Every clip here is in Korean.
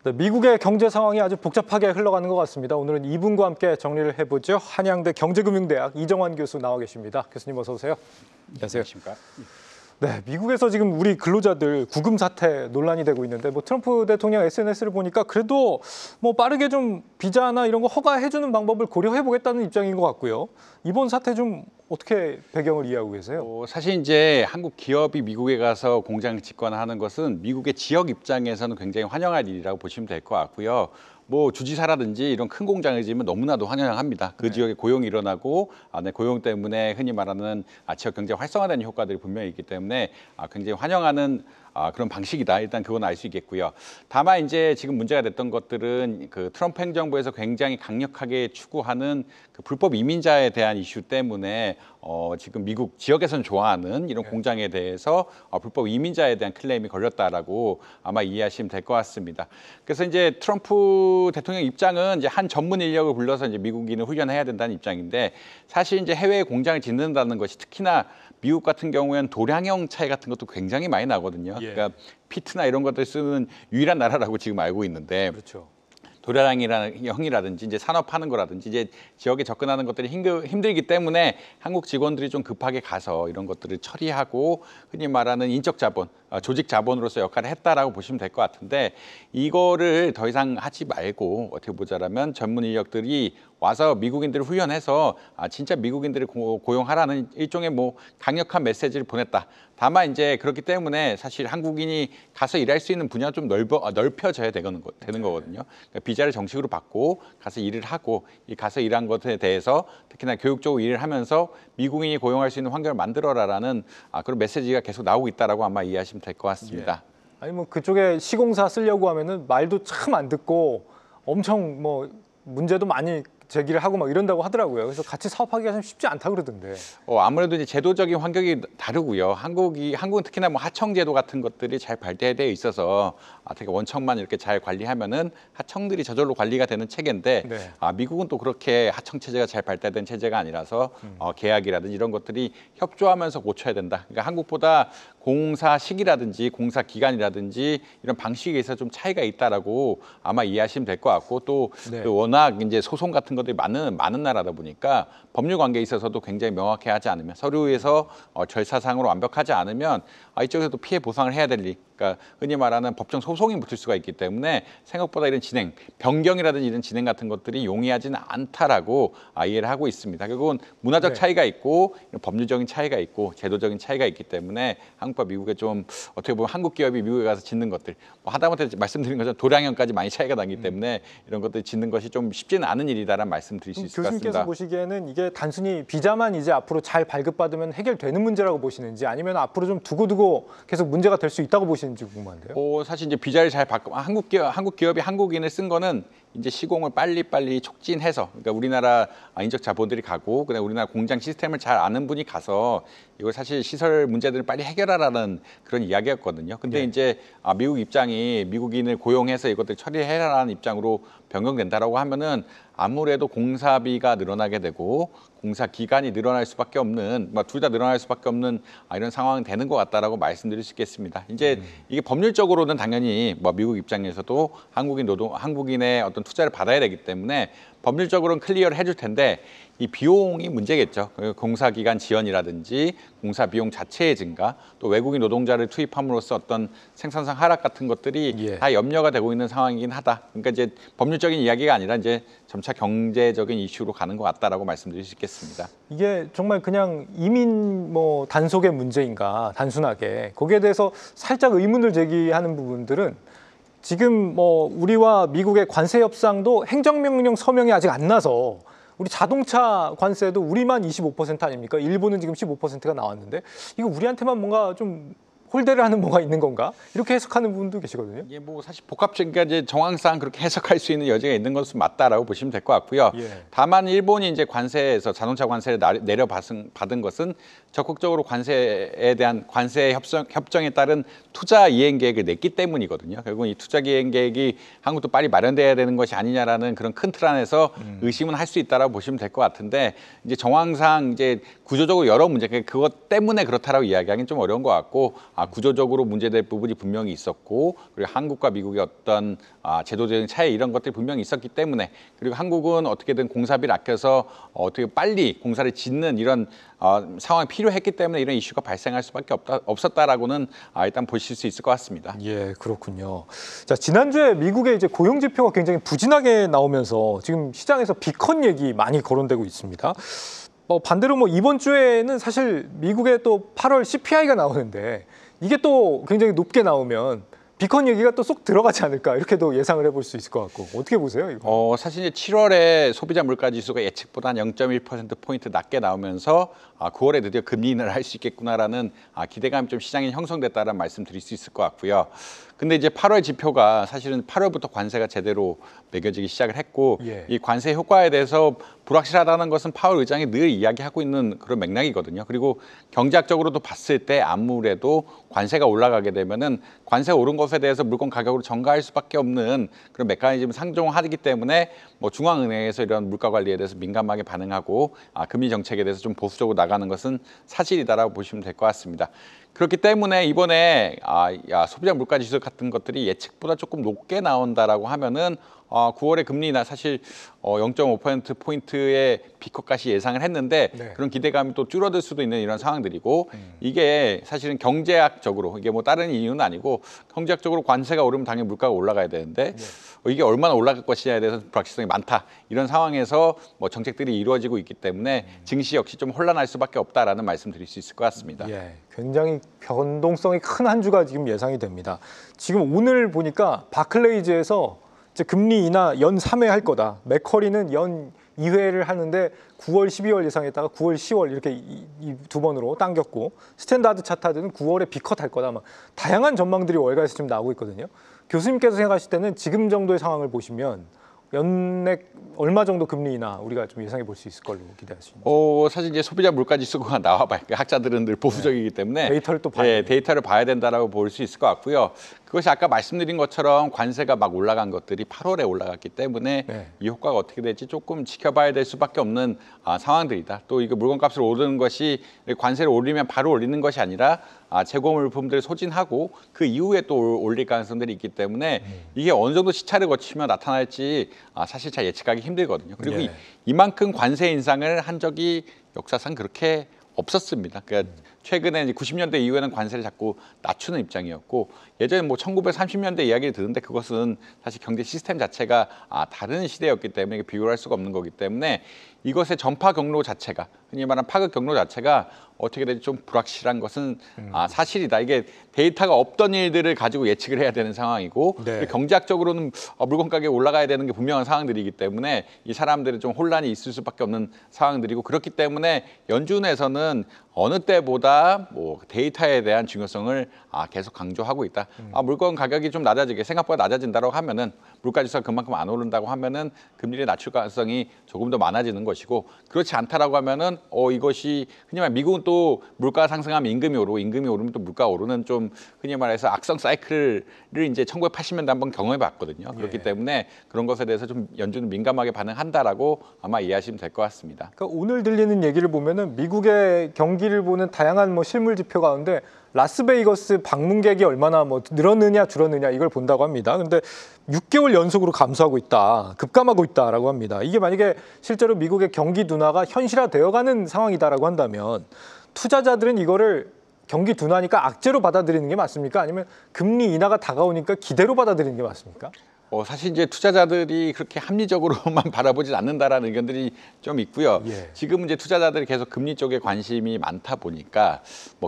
네, 미국의 경제 상황이 아주 복잡하게 흘러가는 것 같습니다. 오늘은 이분과 함께 정리를 해보죠. 한양대 경제금융대학 이정환 교수 나와 계십니다. 교수님 어서 오세요. 안녕하세요. 네, 미국에서 지금 우리 근로자들 구금 사태 논란이 되고 있는데 트럼프 대통령 SNS를 보니까 그래도 빠르게 좀 비자나 이런 거 허가해주는 방법을 고려해보겠다는 입장인 것 같고요. 이번 사태 좀 어떻게 배경을 이해하고 계세요? 사실 이제 한국 기업이 미국에 가서 공장을 짓거나 하는 것은 미국의 지역 입장에서는 굉장히 환영할 일이라고 보시면 될 것 같고요. 주지사라든지 이런 큰 공장을 지으면 너무나도 환영합니다. 그 지역에 고용이 일어나고 고용 때문에 흔히 말하는 지역 경제 활성화되는 효과들이 분명히 있기 때문에 굉장히 환영하는 그런 방식이다. 일단 그건 알 수 있겠고요. 다만 이제 지금 문제가 됐던 것들은 그 트럼프 행정부에서 굉장히 강력하게 추구하는 그 불법 이민자에 대한 이슈 때문에 지금 미국 지역에서는 좋아하는 이런 공장에 대해서 불법 이민자에 대한 클레임이 걸렸다라고 아마 이해하시면 될 것 같습니다. 그래서 이제 트럼프 대통령 입장은 이제 한 전문 인력을 불러서 이제 미국인을 훈련해야 된다는 입장인데 사실 이제 해외에 공장을 짓는다는 것이 특히나 미국 같은 경우에는 도량형 차이 같은 것도 굉장히 많이 나거든요. 그러니까 피트나 이런 것들 쓰는 유일한 나라라고 지금 알고 있는데 그렇죠. 도량형이라든지 이제 산업하는 거라든지 이제 지역에 접근하는 것들이 힘들기 때문에 한국 직원들이 좀 급하게 가서 이런 것들을 처리하고 흔히 말하는 인적 자본, 조직 자본으로서 역할을 했다라고 보시면 될 것 같은데 이거를 더 이상 하지 말고 어떻게 보자라면 전문 인력들이 와서 미국인들을 훈련해서 진짜 미국인들을 고용하라는 일종의 강력한 메시지를 보냈다. 다만 이제 그렇기 때문에 사실 한국인이 가서 일할 수 있는 분야가 좀 넓혀져야 되는 거거든요. 그러니까 비자를 정식으로 받고 가서 일을 하고 가서 일한 것에 대해서 특히나 교육적으로 일을 하면서 미국인이 고용할 수 있는 환경을 만들어라라는 그런 메시지가 계속 나오고 있다라고 아마 이해하시면 될 것 같습니다. 아니 그쪽에 시공사 쓰려고 하면은 말도 참 안 듣고 엄청 문제도 많이 제기를 하고 이런다고 하더라고요. 그래서 같이 사업하기가 참 쉽지 않다 그러던데. 아무래도 이제 제도적인 환경이 다르고요. 한국은 특히나 하청 제도 같은 것들이 잘 발달되어 있어서 되게 원청만 이렇게 잘 관리하면은 하청들이 저절로 관리가 되는 체계인데 미국은 또 그렇게 하청 체제가 잘 발달된 체제가 아니라서 계약이라든지 이런 것들이 협조하면서 고쳐야 된다. 그러니까 한국보다 공사 시기라든지 공사 기간이라든지 이런 방식에 있어서 좀 차이가 있다라고 아마 이해하시면 될 것 같고 또 워낙 이제 소송 같은 것들이 많은 나라다 보니까 법률 관계에 있어서도 굉장히 명확히 하지 않으면 서류에서 절차상으로 완벽하지 않으면 이쪽에서도 피해 보상을 해야 될 일. 그러니까 흔히 말하는 법정 소송이 붙을 수가 있기 때문에 생각보다 이런 변경이라든지 이런 진행 같은 것들이 용이하지는 않다라고 이해를 하고 있습니다. 결국은 문화적 차이가 있고 법률적인 차이가 있고 제도적인 차이가 있기 때문에 한국과 미국의 좀 어떻게 보면 한국 기업이 미국에 가서 짓는 것들 하다못해 말씀드린 것처럼 도량형까지 많이 차이가 나기 때문에 이런 것들 짓는 것이 좀 쉽지는 않은 일이다라는 말씀 드릴 수 있을 것 같습니다. 교수님께서 보시기에는 이게 단순히 비자만 이제 앞으로 잘 발급받으면 해결되는 문제라고 보시는지 아니면 앞으로 좀 두고두고 계속 문제가 될 수 있다고 보시는지 궁금한데요. 사실 이제 비자를 잘 받고 한국 기업이 한국인을 쓴 거는 이제 시공을 빨리 촉진해서 그러니까 우리나라 인적 자본들이 가고 그다음에 우리나라 공장 시스템을 잘 아는 분이 가서 이걸 사실 시설 문제들을 빨리 해결하라는 그런 이야기였거든요. 근데 이제 미국 입장이 미국인을 고용해서 이것들 처리해라라는 입장으로 변경된다라고 하면은 아무래도 공사비가 늘어나게 되고 공사 기간이 늘어날 수밖에 없는 둘 다 늘어날 수밖에 없는 이런 상황이 되는 것 같다라고 말씀드릴 수 있겠습니다. 이제 이게 법률적으로는 당연히 미국 입장에서도 한국인의 어떤 투자를 받아야 되기 때문에 법률적으로는 클리어를 해줄 텐데 이 비용이 문제겠죠. 공사기간 지연이라든지 공사 비용 자체의 증가, 또 외국인 노동자를 투입함으로써 어떤 생산성 하락 같은 것들이 다 염려가 되고 있는 상황이긴 하다. 그러니까 이제 법률적인 이야기가 아니라 이제 점차 경제적인 이슈로 가는 것 같다라고 말씀드릴 수 있겠습니다. 이게 정말 그냥 이민 단속의 문제인가 단순하게 거기에 대해서 살짝 의문을 제기하는 부분들은 지금 우리와 미국의 관세 협상도 행정명령 서명이 아직 안 나서 우리 자동차 관세도 우리만 25% 아닙니까? 일본은 지금 15%가 나왔는데 이거 우리한테만 뭔가 좀 홀대를 하는 뭐가 있는 건가? 이렇게 해석하는 분도 계시거든요. 이게 사실 복합적인 이제 정황상 그렇게 해석할 수 있는 여지가 있는 것은 맞다라고 보시면 될 것 같고요. 다만 일본이 이제 관세에서 자동차 관세를 내려받은 것은 적극적으로 관세에 대한 관세 협정에 따른 투자 이행 계획을 냈기 때문이거든요. 결국 이 투자 이행 계획이 한국도 빨리 마련돼야 되는 것이 아니냐라는 그런 큰 틀 안에서 의심은 할 수 있다라고 보시면 될 것 같은데 이제 정황상 이제 구조적으로 여러 문제 그것 때문에 그렇다라고 이야기하기는 좀 어려운 것 같고 구조적으로 문제될 부분이 분명히 있었고, 그리고 한국과 미국의 어떤 제도적인 차이 이런 것들이 분명히 있었기 때문에, 그리고 한국은 어떻게든 공사비를 아껴서 어떻게 빨리 공사를 짓는 이런 상황이 필요했기 때문에 이런 이슈가 발생할 수밖에 없었다라고는 일단 보실 수 있을 것 같습니다. 예, 그렇군요. 자, 지난주에 미국의 이제 고용 지표가 굉장히 부진하게 나오면서 지금 시장에서 비컨 얘기 많이 거론되고 있습니다. 반대로 이번 주에는 사실 미국의 또 8월 CPI가 나오는데 이게 또 굉장히 높게 나오면 비컨 얘기가 또 쏙 들어가지 않을까 이렇게도 예상을 해볼 수 있을 것 같고 어떻게 보세요? 이거? 사실 이제 7월에 소비자 물가 지수가 예측보다 한 0.1%포인트 낮게 나오면서 9월에 드디어 금리 인하를 할 수 있겠구나라는 기대감이 좀 시장에 형성됐다는 말씀 드릴 수 있을 것 같고요. 근데 이제 8월 지표가 사실은 8월부터 관세가 제대로 매겨지기 시작을 했고 이 관세 효과에 대해서 불확실하다는 것은 파월 의장이 늘 이야기하고 있는 그런 맥락이거든요. 그리고 경제학적으로도 봤을 때 아무래도 관세가 올라가게 되면은 관세가 오른 것에 대해서 물건 가격으로 전가할 수밖에 없는 그런 메커니즘을 상정하기 때문에 중앙은행에서 이런 물가 관리에 대해서 민감하게 반응하고 금리 정책에 대해서 좀 보수적으로 나가는 것은 사실이다라고 보시면 될 것 같습니다. 그렇기 때문에 이번에 소비자 물가 지수 같은 것들이 예측보다 조금 높게 나온다라고 하면은 9월에 금리 인하 사실 0.5%포인트의 비컷까지 예상을 했는데 그런 기대감이 또 줄어들 수도 있는 이런 상황들이고 이게 사실은 경제학적으로 이게 뭐 다른 이유는 아니고 경제학적으로 관세가 오르면 당연히 물가가 올라가야 되는데 이게 얼마나 올라갈 것이냐에 대해서 불확실성이 많다. 이런 상황에서 정책들이 이루어지고 있기 때문에 증시 역시 좀 혼란할 수밖에 없다라는 말씀 드릴 수 있을 것 같습니다. 예, 굉장히 변동성이 큰 한 주가 지금 예상이 됩니다. 지금 오늘 보니까 바클레이즈에서 이제 금리 인하 연 3회 할 거다. 맥커리는 연 2회를 하는데 9월, 12월 예상했다가 9월, 10월 이렇게 이 두 번으로 당겼고 스탠다드 차타드는 9월에 비컷 할 거다. 다양한 전망들이 월가에서 지금 나오고 있거든요. 교수님께서 생각하실 때는 지금 정도의 상황을 보시면 연내 얼마 정도 금리 인하 우리가 좀 예상해 볼 수 있을 걸로 기대하십니다. 사실 이제 소비자 물가 지수가 나와봐야 학자들은 늘 보수적이기 때문에 데이터를 또 봐야 데이터를 봐야 된다라고 볼 수 있을 것 같고요. 그것이 아까 말씀드린 것처럼 관세가 막 올라간 것들이 8월에 올라갔기 때문에 이 효과가 어떻게 될지 조금 지켜봐야 될 수밖에 없는 상황들이다. 또 이거 물건값을 오르는 것이 관세를 올리면 바로 올리는 것이 아니라 재고 물품들을 소진하고 그 이후에 또 올릴 가능성들이 있기 때문에 이게 어느 정도 시차를 거치면 나타날지 사실 잘 예측하기 힘들거든요. 그리고 이만큼 관세 인상을 한 적이 역사상 그렇게 없었습니다. 그러니까 최근에 이제 90년대 이후에는 관세를 자꾸 낮추는 입장이었고 예전에 1930년대 이야기를 듣는데 그것은 사실 경제 시스템 자체가 다른 시대였기 때문에 비교를 할 수가 없는 거기 때문에 이것의 전파 경로 자체가 흔히 말하는 파급 경로 자체가 어떻게 될지 좀 불확실한 것은 사실이다. 이게 데이터가 없던 일들을 가지고 예측을 해야 되는 상황이고 경제학적으로는 물건 가격이 올라가야 되는 게 분명한 상황들이기 때문에 이 사람들이 좀 혼란이 있을 수밖에 없는 상황들이고 그렇기 때문에 연준에서는 어느 때보다 데이터에 대한 중요성을 계속 강조하고 있다. 물건 가격이 좀 낮아지게 생각보다 낮아진다고 하면은 물가 지수가 그만큼 안 오른다고 하면은 금리를 낮출 가능성이 조금 더 많아지는 것이고 그렇지 않다라고 하면은 이것이 흔히 말 미국은 또 물가 상승하면 임금이 오르고 임금이 오르면 또 물가 오르는 좀 흔히 말해서 악성 사이클을 이제 1980년대 한번 경험해 봤거든요. 그렇기 때문에 그런 것에 대해서 좀 연준은 민감하게 반응한다라고 아마 이해하시면 될 것 같습니다. 그러니까 오늘 들리는 얘기를 보면은 미국의 경기를 보는 다양한 실물 지표 가운데 라스베이거스 방문객이 얼마나 늘었느냐 줄었느냐 이걸 본다고 합니다. 근데 6개월 연속으로 감소하고 있다, 급감하고 있다라고 합니다. 이게 만약에 실제로 미국의 경기 둔화가 현실화되어가는 상황이다라고 한다면 투자자들은 이거를 경기 둔화니까 악재로 받아들이는 게 맞습니까? 아니면 금리 인하가 다가오니까 기대로 받아들이는 게 맞습니까? 사실 이제 투자자들이 그렇게 합리적으로만 바라보지 않는다라는 의견들이 좀 있고요. 지금 이제 투자자들이 계속 금리 쪽에 관심이 많다 보니까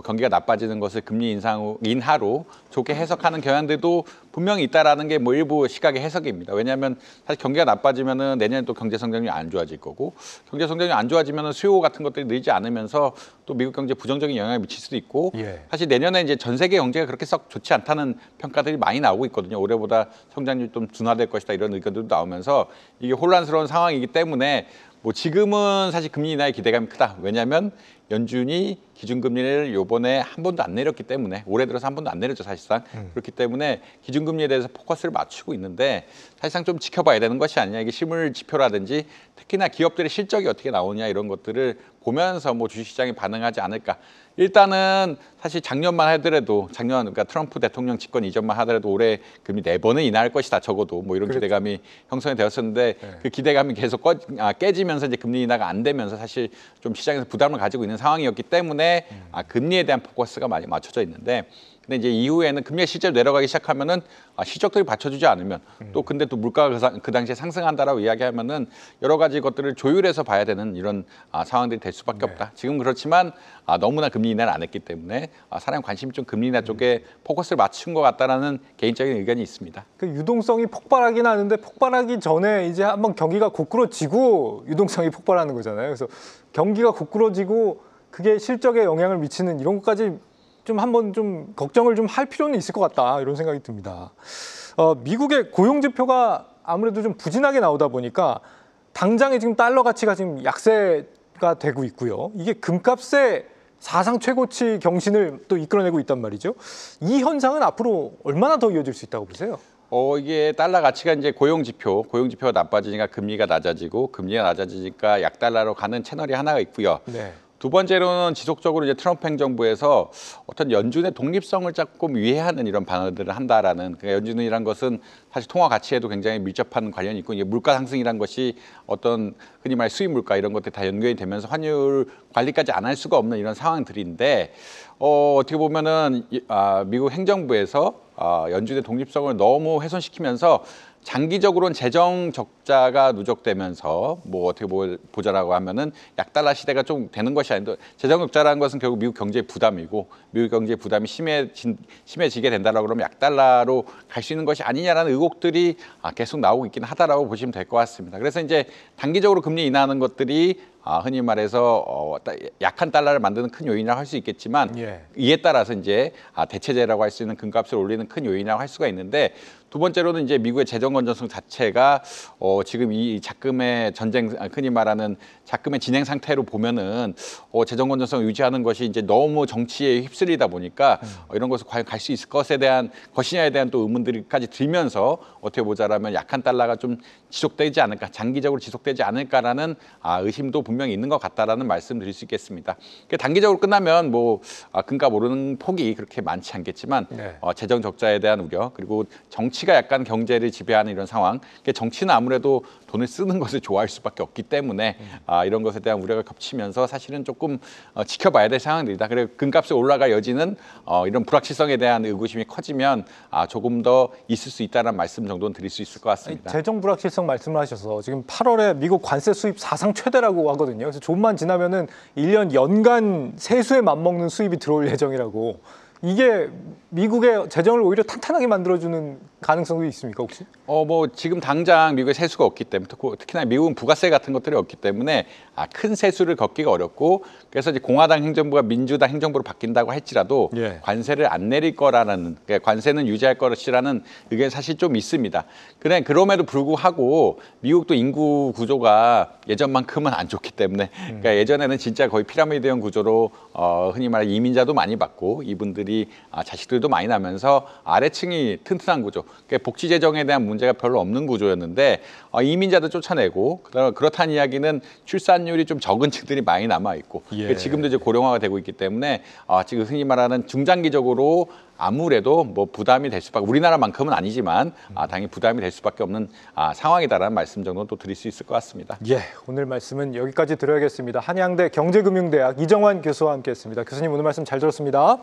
경기가 나빠지는 것을 금리 인하로 좋게 해석하는 경향들도 분명히 있다라는 게 일부 시각의 해석입니다. 왜냐하면 사실 경기가 나빠지면은 내년에 또 경제 성장률이 안 좋아질 거고 경제 성장률이 안 좋아지면은 수요 같은 것들이 늘지 않으면서 또 미국 경제에 부정적인 영향을 미칠 수도 있고 사실 내년에 이제 전 세계 경제가 그렇게 썩 좋지 않다는 평가들이 많이 나오고 있거든요. 올해보다 성장률이 좀 둔화될 것이다 이런 의견들도 나오면서 이게 혼란스러운 상황이기 때문에 지금은 사실 금리 인하의 기대감이 크다. 왜냐하면 연준이 기준금리를 요번에 한 번도 안 내렸기 때문에 올해 들어서 한 번도 안 내렸죠 사실상. 그렇기 때문에 기준금리에 대해서 포커스를 맞추고 있는데 사실상 좀 지켜봐야 되는 것이 아니냐. 이게 실물 지표라든지 특히나 기업들의 실적이 어떻게 나오냐 이런 것들을 보면서 뭐 주식시장이 반응하지 않을까. 일단은 사실 작년만 하더라도 그러니까 트럼프 대통령 집권 이전만 하더라도 올해 금리 4번은 인하할 것이다 적어도 뭐 이런 그렇죠. 기대감이 형성이 되었었는데 네. 그 기대감이 계속 깨지면서 이제 금리 인하가 안 되면서 사실 좀 시장에서 부담을 가지고 있는 상황이었기 때문에 금리에 대한 포커스가 많이 맞춰져 있는데 근데 이제 이후에는 금리가 실제로 내려가기 시작하면은 실적들이 받쳐주지 않으면 또 근데 또 물가가 그 당시에 상승한다라고 이야기하면은 여러 가지 것들을 조율해서 봐야 되는 이런 상황들이 될 수밖에 없다. 지금 그렇지만 너무나 금리 인하를 안 했기 때문에 사람 관심이 좀 금리 인하 쪽에 포커스를 맞춘 것 같다라는 개인적인 의견이 있습니다. 그 유동성이 폭발하긴 하는데 폭발하기 전에 이제 한번 경기가 고꾸러지고 유동성이 폭발하는 거잖아요. 그래서 경기가 고꾸러지고 그게 실적에 영향을 미치는 이런 것까지 좀 한번 좀 걱정을 좀 할 필요는 있을 것 같다 이런 생각이 듭니다. 미국의 고용 지표가 아무래도 좀 부진하게 나오다 보니까 당장에 지금 달러 가치가 지금 약세가 되고 있고요. 이게 금값의 사상 최고치 경신을 또 이끌어내고 있단 말이죠. 이 현상은 앞으로 얼마나 더 이어질 수 있다고 보세요? 이게 달러 가치가 이제 고용 지표가 나빠지니까 금리가 낮아지고 금리가 낮아지니까 약달러로 가는 채널이 하나가 있고요. 네. 두 번째로는 지속적으로 이제 트럼프 행정부에서 어떤 연준의 독립성을 조금 위해하는 이런 방어들을 한다라는 그러니까 연준이란 것은 사실 통화 가치에도 굉장히 밀접한 관련이 있고 이제 물가 상승이란 것이 어떤 흔히 말 수입 물가 이런 것들이 다 연결이 되면서 환율 관리까지 안 할 수가 없는 이런 상황들인데 어떻게 보면은 미국 행정부에서 연준의 독립성을 너무 훼손시키면서 장기적으로는 재정 적자가 누적되면서 뭐 어떻게 보자라고 하면은 약달러 시대가 좀 되는 것이 아닌데 재정 적자라는 것은 결국 미국 경제의 부담이고 미국 경제의 부담이 심해지게 된다라고 그러면 약달러로 갈 수 있는 것이 아니냐라는 의혹들이 계속 나오고 있긴 하다라고 보시면 될 것 같습니다. 그래서 이제 단기적으로 금리 인하하는 것들이 흔히 말해서 약한 달러를 만드는 큰 요인이라고 할 수 있겠지만 이에 따라서 이제 대체제라고 할 수 있는 금값을 올리는 큰 요인이라고 할 수가 있는데 두 번째로는 이제 미국의 재정 건전성 자체가 지금 이 자금의 전쟁 흔히 말하는 자금의 진행 상태로 보면은 재정 건전성을 유지하는 것이 이제 너무 정치에 휩쓸리다 보니까 이런 것을 과연 갈 수 있을 것이냐에 대한 또 의문들까지 들면서 어떻게 보자라면 약한 달러가 좀 지속되지 않을까 장기적으로 지속되지 않을까라는 의심도 분명히 있는 것 같다라는 말씀드릴 수 있겠습니다. 단기적으로 끝나면 뭐 금값 오르는 폭이 그렇게 많지 않겠지만 재정 적자에 대한 우려 그리고 정치가 약간 경제를 지배하는 이런 상황. 정치는 아무래도 돈을 쓰는 것을 좋아할 수밖에 없기 때문에 이런 것에 대한 우려가 겹치면서 사실은 조금 지켜봐야 될 상황들이다. 그리고 금값이 올라갈 여지는 이런 불확실성에 대한 의구심이 커지면 조금 더 있을 수 있다는 말씀 정도는 드릴 수 있을 것 같습니다. 재정 불확실성 말씀을 하셔서 지금 8월에 미국 관세 수입 사상 최대라고 하거든요. 그래서 조금만 지나면은 1년 연간 세수에 맞먹는 수입이 들어올 예정이라고. 이게 미국의 재정을 오히려 탄탄하게 만들어주는 가능성도 있습니까 혹시? 뭐 지금 당장 미국에 세수가 없기 때문에 특히나 미국은 부가세 같은 것들이 없기 때문에 큰 세수를 걷기가 어렵고 그래서 이제 공화당 행정부가 민주당 행정부로 바뀐다고 할지라도 관세를 안 내릴 거라는 그러니까 관세는 유지할 것이라는 의견이 사실 좀 있습니다. 그럼에도 불구하고 미국도 인구 구조가 예전만큼은 안 좋기 때문에 그러니까 예전에는 진짜 거의 피라미드형 구조로 흔히 말해 이민자도 많이 받고 이분들이 자식들도 많이 나면서 아래층이 튼튼한 구조. 그러니까 복지 재정에 대한 문제가 별로 없는 구조였는데 이민자도 쫓아내고 그렇다는 이야기는 출산율이 좀 적은 층들이 많이 남아 있고 지금도 이제 고령화가 되고 있기 때문에 지금 흔히 말하는 중장기적으로 아무래도 뭐 부담이 될 수밖에 우리나라만큼은 아니지만 당연히 부담이 될 수밖에 없는 상황이다라는 말씀 정도는 또 드릴 수 있을 것 같습니다. 오늘 말씀은 여기까지 드려야겠습니다. 한양대 경제금융대학 이정환 교수와 함께했습니다. 교수님 오늘 말씀 잘 들었습니다.